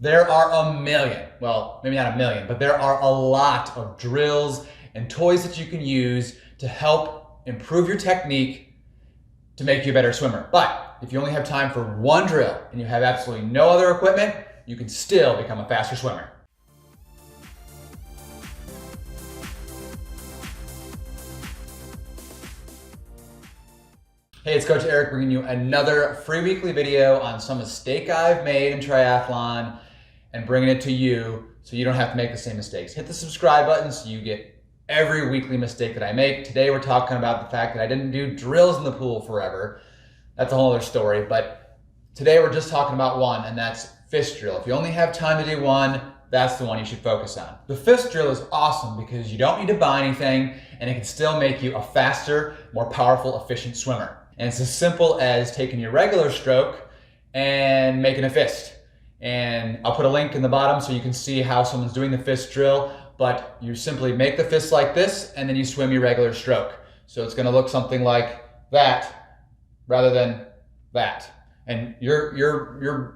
There are a million, well, maybe not a million, but there are a lot of drills and toys that you can use to help improve your technique to make you a better swimmer. But if you only have time for one drill and you have absolutely no other equipment, you can still become a faster swimmer. Hey, it's Coach Eric bringing you another free weekly video on some mistake I've made in triathlon and bringing it to you so you don't have to make the same mistakes. Hit the subscribe button so you get every weekly mistake that I make. Today we're talking about the fact that I didn't do drills in the pool forever. That's a whole other story, but today we're just talking about one, and that's fist drill. If you only have time to do one, that's the one you should focus on. The fist drill is awesome because you don't need to buy anything and it can still make you a faster, more powerful, efficient swimmer. And it's as simple as taking your regular stroke and making a fist. And I'll put a link in the bottom so you can see how someone's doing the fist drill, but you simply make the fist like this and then you swim your regular stroke. So it's gonna look something like that rather than that. And you're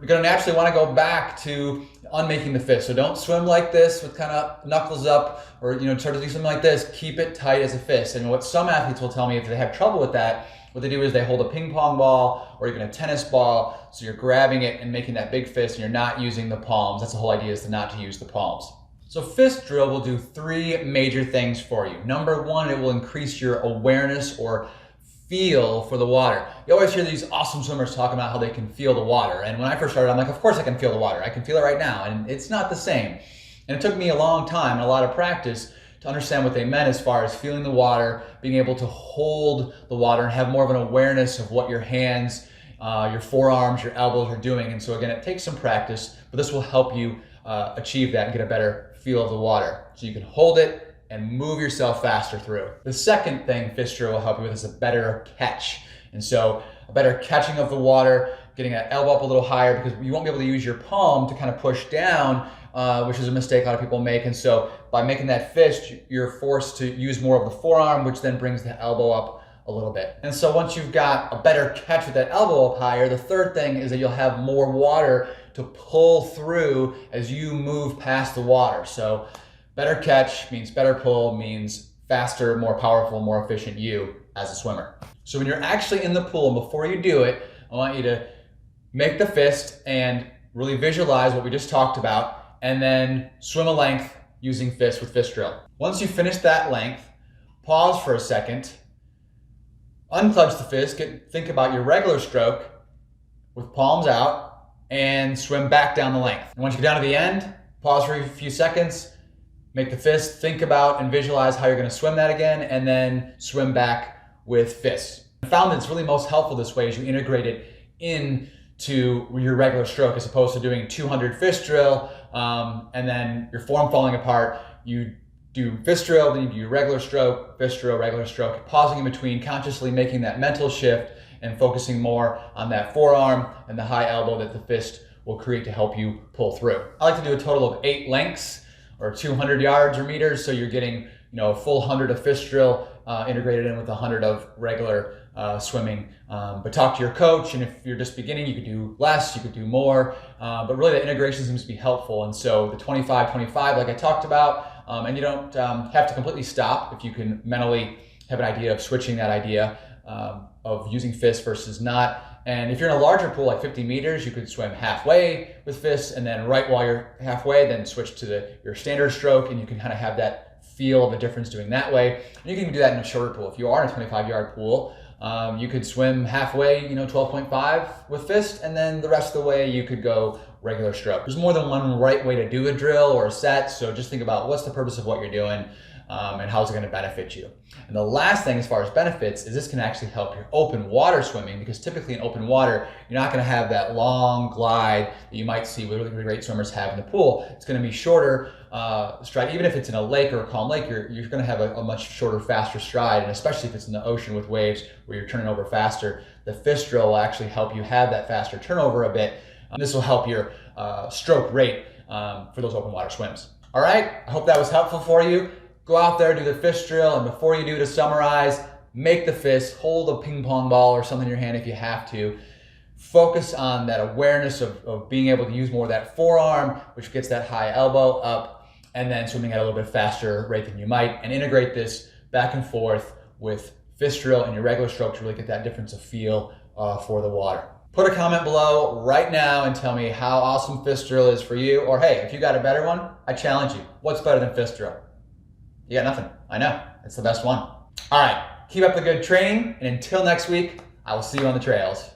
gonna naturally wanna go back to unmaking the fist. So don't swim like this with kind of knuckles up or try to do something like this. Keep it tight as a fist. And what some athletes will tell me if they have trouble with that, what they do is they hold a ping pong ball or even a tennis ball, so you're grabbing it and making that big fist and you're not using the palms. That's the whole idea, is to not to use the palms. So fist drill will do three major things for you. Number one, it will increase your awareness or feel for the water. You always hear these awesome swimmers talking about how they can feel the water. And when I first started, I'm like, of course I can feel the water. I can feel it right now. And it's not the same. And it took me a long time and a lot of practice to understand what they meant as far as feeling the water, being able to hold the water and have more of an awareness of what your hands, your forearms, your elbows are doing. And so again, it takes some practice, but this will help you achieve that and get a better feel of the water. So you can hold it and move yourself faster through. The second thing fist drill will help you with is a better catch. And so a better catching of the water, getting that elbow up a little higher, because you won't be able to use your palm to kind of push down, which is a mistake a lot of people make. And so by making that fist, you're forced to use more of the forearm, which then brings the elbow up a little bit. And so once you've got a better catch with that elbow up higher, the third thing is that you'll have more water to pull through as you move past the water. So better catch means better pull, means faster, more powerful, more efficient you as a swimmer. So when you're actually in the pool, and before you do it, I want you to make the fist and really visualize what we just talked about, and then swim a length using fist with fist drill. Once you finish that length, pause for a second, unclench the fist, think about your regular stroke with palms out, and swim back down the length. And once you get down to the end, pause for a few seconds, make the fist, think about and visualize how you're gonna swim that again, and then swim back with fists. I found that it's really most helpful this way as you integrate it into your regular stroke, as opposed to doing 200 fist drill and then your form falling apart. You do fist drill, then you do your regular stroke, fist drill, regular stroke, pausing in between, consciously making that mental shift and focusing more on that forearm and the high elbow that the fist will create to help you pull through. I like to do a total of 8 lengths or 200 yards or meters, so you're getting a full 100 of fist drill integrated in with 100 of regular swimming. But talk to your coach, and if you're just beginning, you could do less, you could do more, but really the integration seems to be helpful. And so the 25-25, like I talked about, and you don't have to completely stop if you can mentally have an idea of switching that idea of using fists versus not. And if you're in a larger pool, like 50 meters, you could swim halfway with fists, and then right while you're halfway, then switch to your standard stroke, and you can kind of have that feel of a difference doing that way. And you can even do that in a shorter pool. If you are in a 25-yard pool, you could swim halfway, 12.5 with fist, and then the rest of the way you could go regular stroke. There's more than one right way to do a drill or a set, so just think about what's the purpose of what you're doing and how's it going to benefit you. And the last thing as far as benefits is this can actually help your open water swimming, because typically in open water, you're not going to have that long glide that you might see what really great swimmers have in the pool. It's going to be shorter stride. Even if it's in a lake or a calm lake, you're going to have a much shorter, faster stride. And especially if it's in the ocean with waves where you're turning over faster, the fist drill will actually help you have that faster turnover a bit. This will help your stroke rate for those open water swims. All right, I hope that was helpful for you. Go out there, do the fist drill, and before you do, to summarize, make the fist, hold a ping pong ball or something in your hand if you have to. focus on that awareness of being able to use more of that forearm, which gets that high elbow up, and then swimming at a little bit faster rate than you might, and integrate this back and forth with fist drill and your regular stroke to really get that difference of feel for the water. Put a comment below right now and tell me how awesome fist drill is for you, or hey, if you got a better one, I challenge you. What's better than fist drill? You got nothing. I know, it's the best one. All right, keep up the good training, and until next week, I will see you on the trails.